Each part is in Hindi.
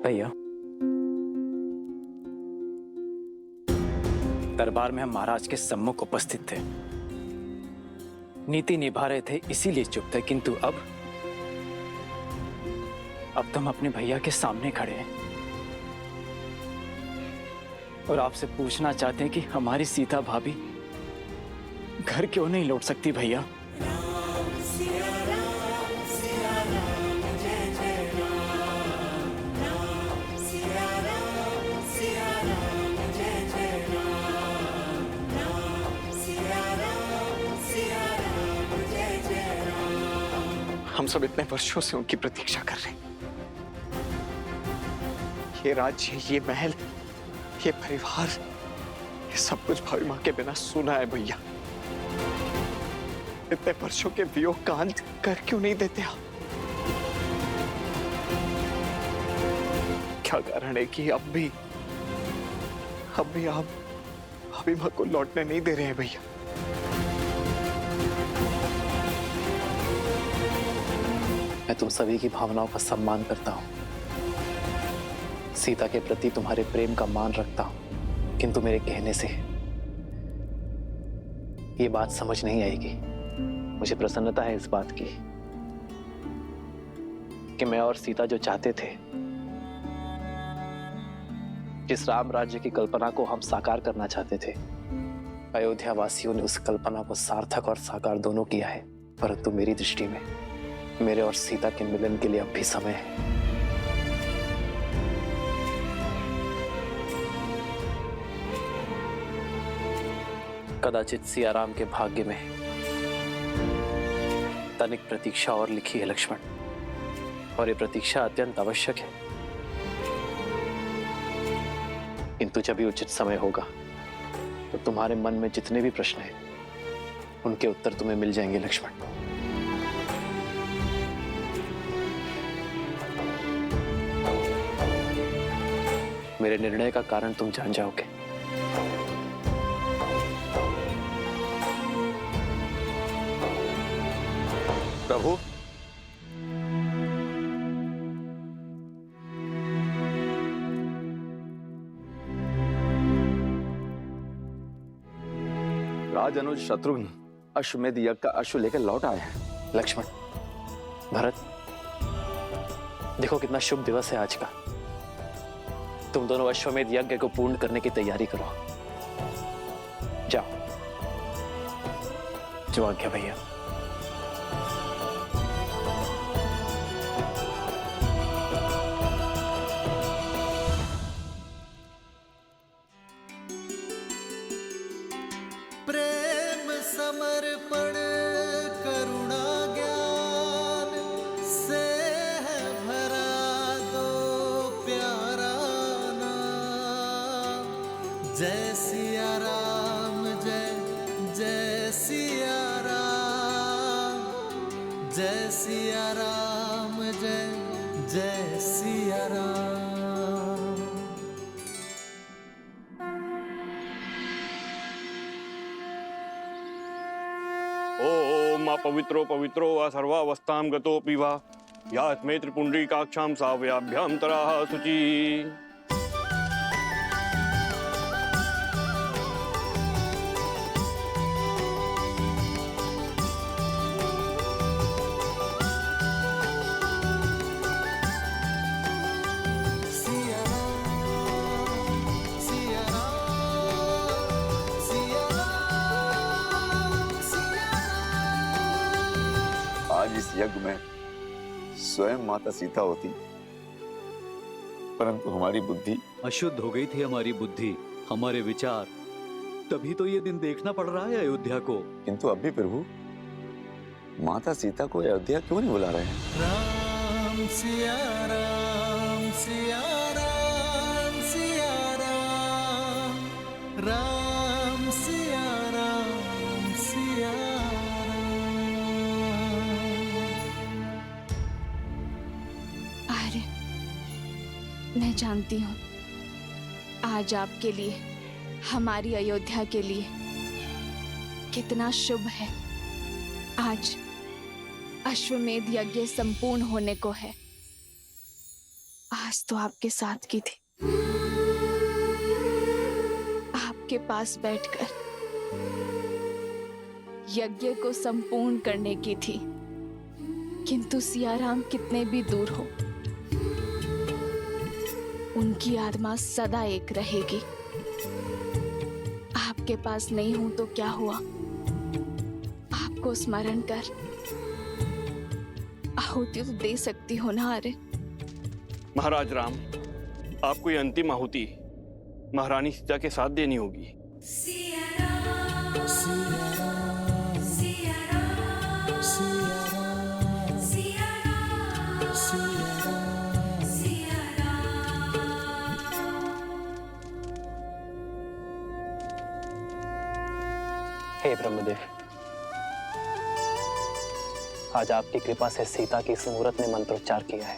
भैया, दरबार में हम महाराज के सम्मुख उपस्थित थे, नीति निभा रहे थे, इसीलिए चुप थे। किंतु अब तो हम अपने भैया के सामने खड़े हैं और आपसे पूछना चाहते हैं कि हमारी सीता भाभी घर क्यों नहीं लौट सकती भैया? हम सब इतने वर्षों से उनकी प्रतीक्षा कर रहे हैं। ये राज्य, ये महल, ये परिवार, ये सब कुछ भाभी माँ के बिना सुना है भैया। इतने वर्षों के वियोग का अंत कर क्यों नहीं देते आप? क्या कारण है कि अब भी आप भाभी माँ को लौटने नहीं दे रहे हैं भैया? मैं तुम सभी की भावनाओं का सम्मान करता हूं, सीता के प्रति तुम्हारे प्रेम का मान रखता हूं, किंतु मेरे कहने से ये बात समझ नहीं आएगी। मुझे प्रसन्नता है इस बात की कि मैं और सीता जो चाहते थे, जिस राम राज्य की कल्पना को हम साकार करना चाहते थे, अयोध्या वासियों ने उस कल्पना को सार्थक और साकार दोनों किया है। परंतु मेरी दृष्टि में मेरे और सीता के मिलन के लिए अब भी समय है। कदाचित सियाराम के भाग्य में तनिक प्रतीक्षा और लिखी है लक्ष्मण, और ये प्रतीक्षा अत्यंत आवश्यक है। किंतु जब भी उचित समय होगा तो तुम्हारे मन में जितने भी प्रश्न हैं उनके उत्तर तुम्हें मिल जाएंगे लक्ष्मण। मेरे निर्णय का कारण तुम जान जाओगे। प्रभु, राज अनुज शत्रुघ्न अश्वमेध यज्ञ का अश्व लेकर लौट आए हैं। लक्ष्मण, भरत, देखो कितना शुभ दिवस है आज का। तुम दोनों अश्वमेध यज्ञ को पूर्ण करने की तैयारी करो। जाओ। जो आज्ञा भैया। प्रेम समर्पण करुणा ज्ञान से है भरा दो प्यारा नाम। जय सिया राम, जय जय सिया राम, जय सिया राम, जय जय सिया राम। ओम पवित्रो पवित्रो वा सर्वावस्थां गतोऽपि वा यास्मै त्रिपुण्ड्रीकाक्षां साव्याभ्यां तराः शुचि। सिया राम, सिया राम, सिया राम, सिया राम। आज इस यज्ञ में स्वयं माता सीता होती, परंतु हमारी बुद्धि अशुद्ध हो गई थी। हमारी बुद्धि, हमारे विचार, तभी तो ये दिन देखना पड़ रहा है अयोध्या को। किंतु अभी प्रभु माता सीता को अयोध्या क्यों नहीं बुला रहे हैं? राम सिया राम, सिया राम, सिया राम, राम सिया राम, सिया राम। आर्य, मैं जानती हूँ आज आपके लिए, हमारी अयोध्या के लिए कितना शुभ है। आज अश्वमेध यज्ञ संपूर्ण होने को है। आज तो आपके साथ की थी, आपके पास बैठकर यज्ञ को संपूर्ण करने की थी। किंतु सियाराम कितने भी दूर हो, उनकी आत्मा सदा एक रहेगी। आपके पास नहीं हूं तो क्या हुआ, आपको स्मरण कर आहुति तो दे सकती हो ना। अरे महाराज राम, आपको ये अंतिम आहुति महारानी सीता के साथ देनी होगी। हे ब्रह्मदेव, आज आपकी कृपा से सीता की इस मुहूर्त ने मंत्रोच्चार किया है।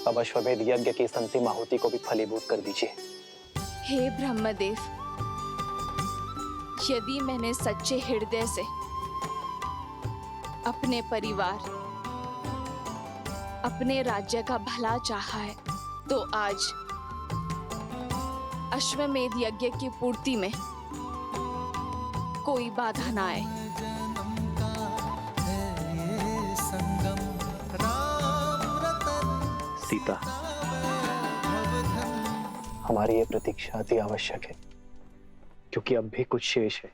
अब अश्वमेध यज्ञ की इस अंतिम आहुति को भी फलीभूत कर दीजिए। हे ब्रह्मदेव, यदि मैंने सच्चे हृदय से अपने परिवार, अपने राज्य का भला चाहा है, तो आज अश्वमेध यज्ञ की पूर्ति में कोई बाधा ना आए। सीता, हमारी ये प्रतीक्षा अति आवश्यक है, क्योंकि अब भी कुछ शेष है।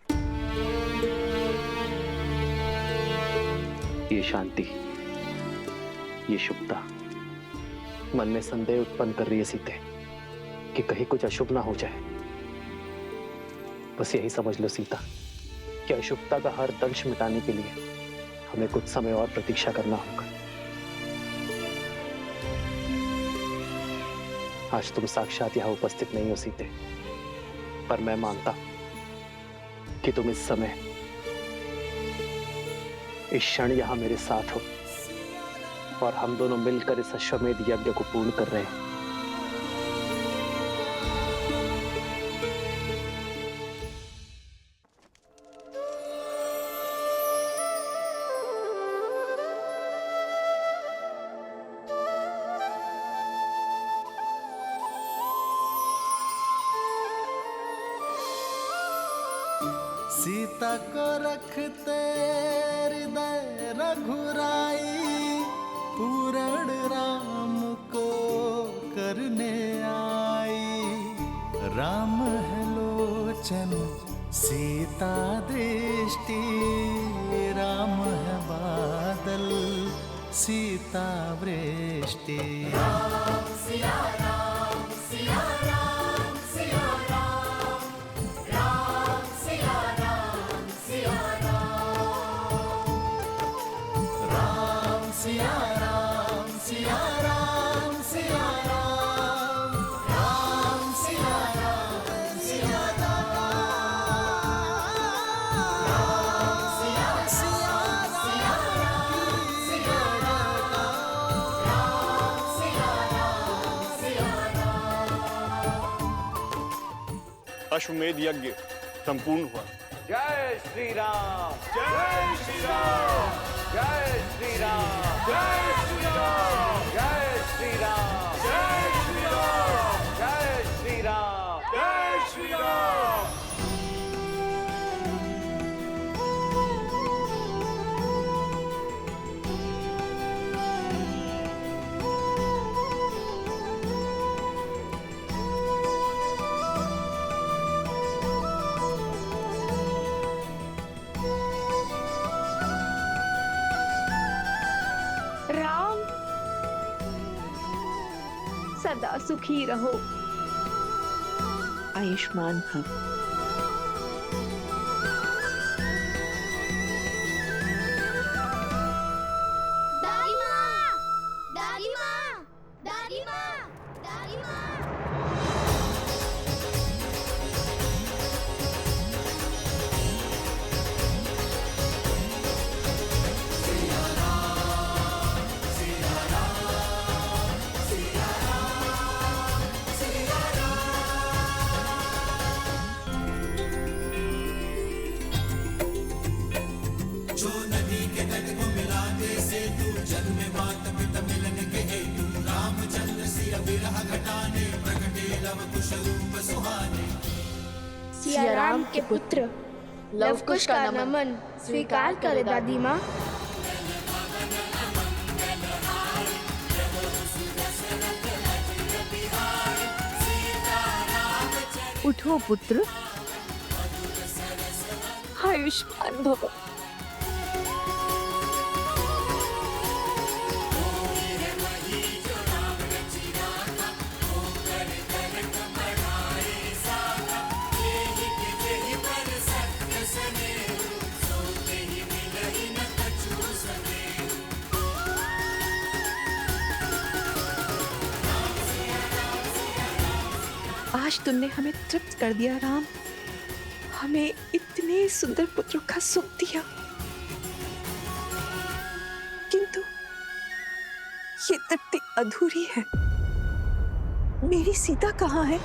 ये शांति, ये शुभता मन में संदेह उत्पन्न कर रही है सीते, कि कहीं कुछ अशुभ ना हो जाए। बस यही समझ लो सीता, कि अशुभता का हर दंश मिटाने के लिए हमें कुछ समय और प्रतीक्षा करना होगा। आज तुम साक्षात यहाँ उपस्थित नहीं हो सीते, पर मैं मानता कि तुम इस समय, इस क्षण यहाँ मेरे साथ हो, और हम दोनों मिलकर इस अश्वमेध यज्ञ को पूर्ण कर रहे हैं। सीता को रखते हृदय रघुराई, पूर्ण राम को करने आई। राम है लोचन सीता दृष्टि, राम है बादल सीता वृष्टि। राम सिया राम सिया राम सिया राम, राम सिया राम सिया राम, राम सिया राम सिया राम सिया राम, राम सिया राम सिया राम, राम सिया सिया सिया राम सिया राम, राम सिया राम सिया राम। अश्वमेध यज्ञ संपूर्ण हुआ। जय श्री राम, जय श्री राम, जय श्री राम, जय श्री राम, जय श्री राम, जय श्री राम, जय श्री राम, जय श्री राम। राम, सदा सुखी रहो, आयुष्मान भव। दादी माँ, दादी माँ, दादी माँ, दादी माँ। सियाराम के पुत्र लवकुश का नमन स्वीकार करे दादी माँ। उठो पुत्र, आयुष्मान भव। आज तुमने हमें तृप्त कर दिया राम, हमें इतने सुंदर पुत्रों का सुख दिया, किंतु ये तृप्ति अधूरी है। मेरी सीता कहाँ है?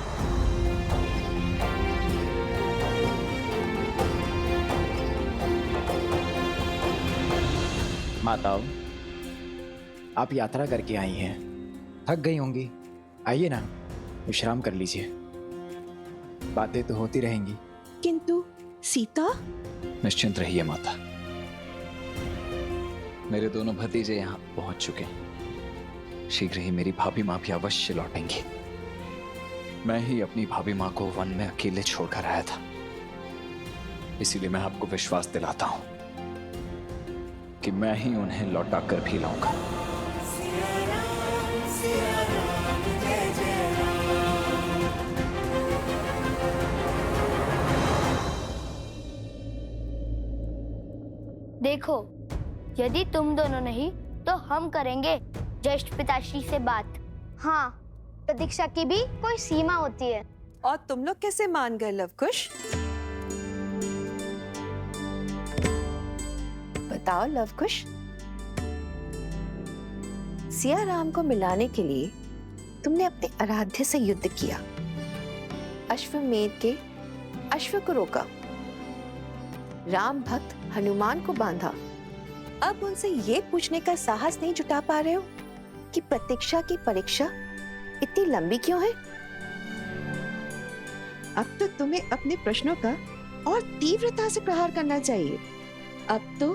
माताओं, आप यात्रा करके आई हैं, थक गई होंगी। आइए ना, विश्राम कर लीजिए, बातें तो होती रहेंगी। किंतु सीता? निश्चिंत रहिए माता, मेरे दोनों भतीजे यहाँ पहुंच चुके हैं। शीघ्र ही मेरी भाभी माँ भी अवश्य लौटेंगी। मैं ही अपनी भाभी माँ को वन में अकेले छोड़कर आया था, इसीलिए मैं आपको विश्वास दिलाता हूं कि मैं ही उन्हें लौटा कर भी लाऊंगा। देखो, यदि तुम दोनों नहीं तो हम करेंगे ज्येष्ठ पिताश्री से बात। हाँ, प्रतीक्षा की भी कोई सीमा होती है। और तुम लोग कैसे मान गए लवकुश? बताओ लवकुश, सियाराम को मिलाने के लिए तुमने अपने आराध्य से युद्ध किया, अश्वमेध के अश्व को रोका, राम भक्त हनुमान को बांधा। अब उनसे ये पूछने का साहस नहीं जुटा पा रहे हो कि प्रतीक्षा की परीक्षा इतनी लंबी क्यों है? अब तो तुम्हें अपने प्रश्नों का और तीव्रता से प्रहार करना चाहिए। अब तो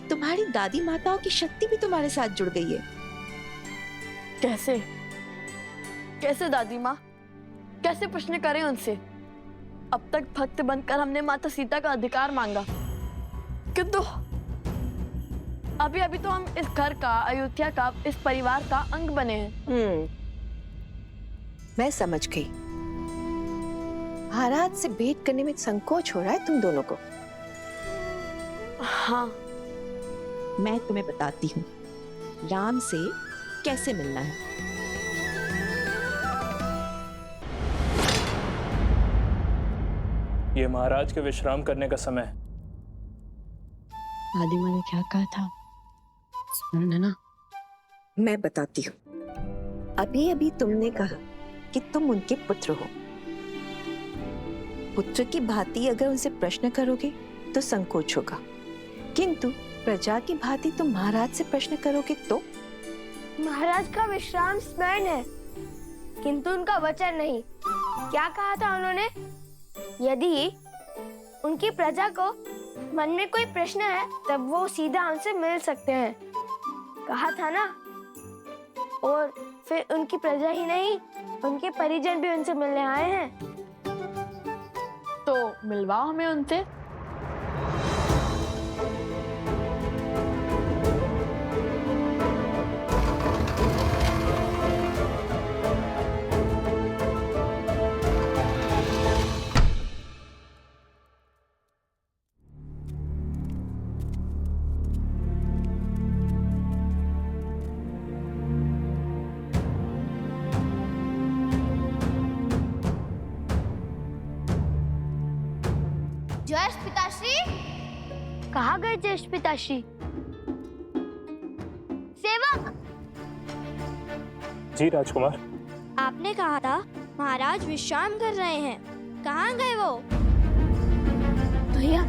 तुम्हारी दादी माताओं की शक्ति भी तुम्हारे साथ जुड़ गई है। कैसे कैसे दादी माँ, कैसे प्रश्न करें उनसे? अब तक भक्त बनकर हमने माता सीता का अधिकार मांगा, किंतु अभी अभी तो हम इस घर का, अयोध्या का, इस परिवार का अंग बने हैं। मैं समझ गई। महाराज से भेंट करने में संकोच हो रहा है तुम दोनों को। हाँ, मैं तुम्हें बताती हूँ राम से कैसे मिलना है। ये महाराज के विश्राम करने का समय है। दादी माँ ने क्या कहा था सुन ना? मैं बताती हूँ। अभी अभी तुमने कहा कि तुम उनके पुत्र हो। पुत्र की भांति अगर उनसे प्रश्न करोगे तो संकोच होगा, किंतु प्रजा की भांति तुम महाराज से प्रश्न करोगे तो? महाराज का विश्राम स्मरण है, किंतु उनका वचन नहीं। क्या कहा था उन्होंने? यदि उनकी प्रजा को मन में कोई प्रश्न है तब वो सीधा हमसे मिल सकते हैं, कहा था ना। और फिर उनकी प्रजा ही नहीं, उनके परिजन भी उनसे मिलने आए हैं। तो मिलवाओ हमें उनसे। ज्येष्ठ पिताश्री, कहाँ गए ज्येष्ठ पिताश्री? सेवक, जी राजकुमार। आपने कहा था महाराज विश्राम कर रहे हैं, कहाँ गए वो? भैया,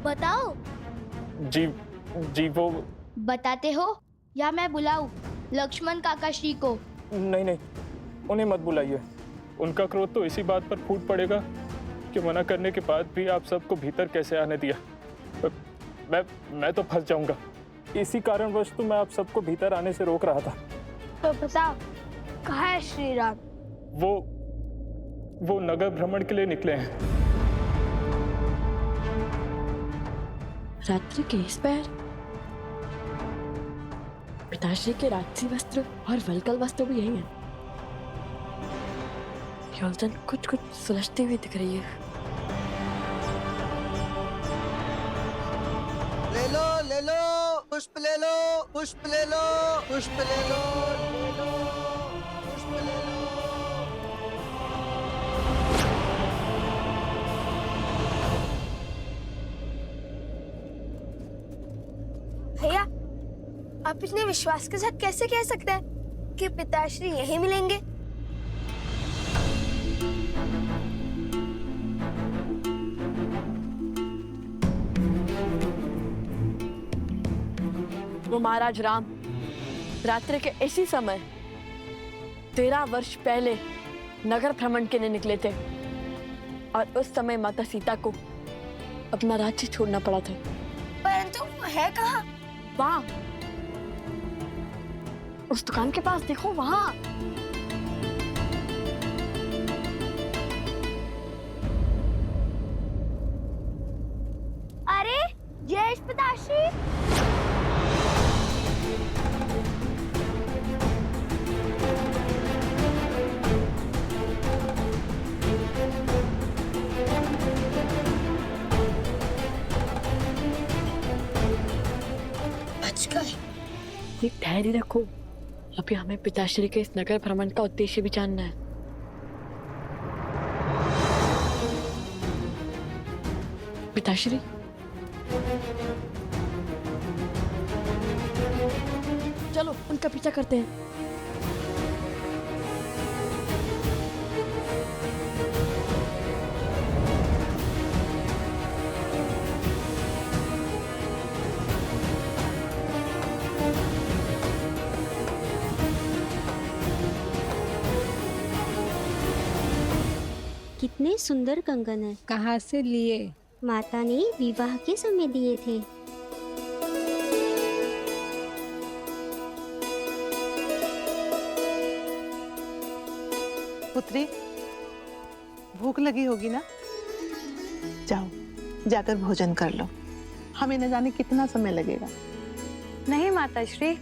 बताओ। जी जी वो बताते हो या मैं बुलाऊं लक्ष्मण काका श्री को? नहीं, उन्हें मत बुलाइए। उनका क्रोध तो इसी बात पर फूट पड़ेगा कि मना करने के बाद भी आप सबको भीतर कैसे आने दिया। मैं तो फंस जाऊंगा। इसी कारणवश तो मैं आप सबको भीतर आने से रोक रहा था। तो बताओ कहाँ है श्री राम? वो नगर भ्रमण के लिए निकले हैं। रात्रि के इस पैर, पिताश्री के रात्रि वस्त्र और वलकल वस्त्र भी यही हैं। योजन कुछ सुलझती हुई दिख रही है। ले लो पुष्प ले लो, पुष्प ले लो, पुष्प ले लो, पुष्प ले लो। भैया आप इतने विश्वास के साथ कैसे कह सकते हैं कि पिताश्री यहीं मिलेंगे? वो महाराज राम रात्रि के इसी समय 13 वर्ष पहले नगर भ्रमण के लिए निकले थे और उस समय माता सीता को अपना राज्य छोड़ना पड़ा था। परंतु वो है कहाँ? वहां उस दुकान के पास देखो, वहां। अरे जयेश पिताश्री! धैर्य रखो, अभी हमें पिताश्री के इस नगर भ्रमण का उद्देश्य भी जानना है। पिताश्री, चलो उनका पीछा करते हैं। कितने सुंदर कंगन है। कहाँ से लिए? माता ने विवाह के समय दिए थे। पुत्री, भूख लगी होगी ना? जाओ जाकर भोजन कर लो, हमें न जाने कितना समय लगेगा। नहीं माताश्री,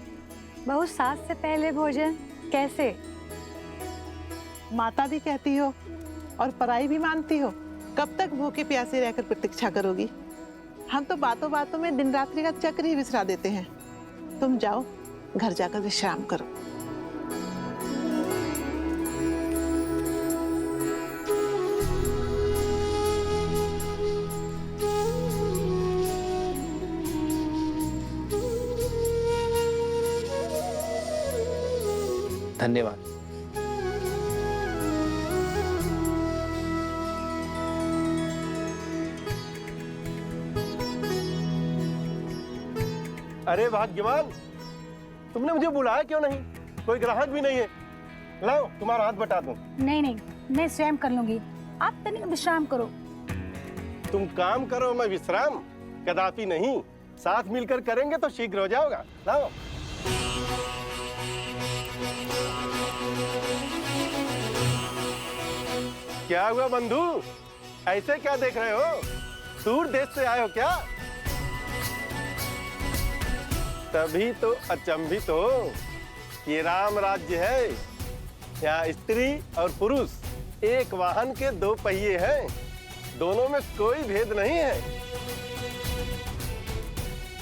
बहुत सास से पहले भोजन कैसे? माता भी कहती हो और पराई भी मानती हो। कब तक भूखे प्यासे रहकर प्रतीक्षा करोगी? हम तो बातों बातों में दिन रात्रि का चक्र ही विसरा देते हैं। तुम जाओ घर जाकर विश्राम करो। धन्यवाद। अरे भाग्यवान, तुमने मुझे बुलाया क्यों नहीं? कोई ग्राहक भी नहीं है। लाओ तुम्हारा हाथ बटा दूं। नहीं, मैं स्वयं कर लूंगी। आप तनिक विश्राम करो। तुम काम करो, मैं विश्राम? कदापि नहीं। साथ मिलकर करेंगे तो शीघ्र हो जाओगा। लाओ। क्या हुआ बंधु, ऐसे क्या देख रहे हो? दूर देश से आए हो क्या? तभी तो अचंभित हो। ये राम राज्य है, यहाँ स्त्री और पुरुष एक वाहन के दो पहिए हैं, दोनों में कोई भेद नहीं है।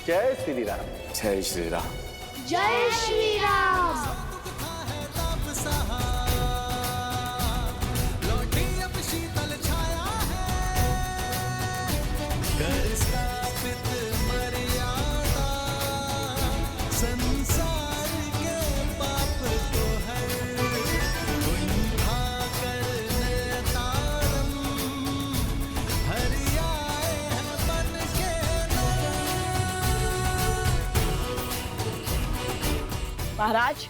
जय श्री राम। जय श्री राम। जय श्री राम। महाराज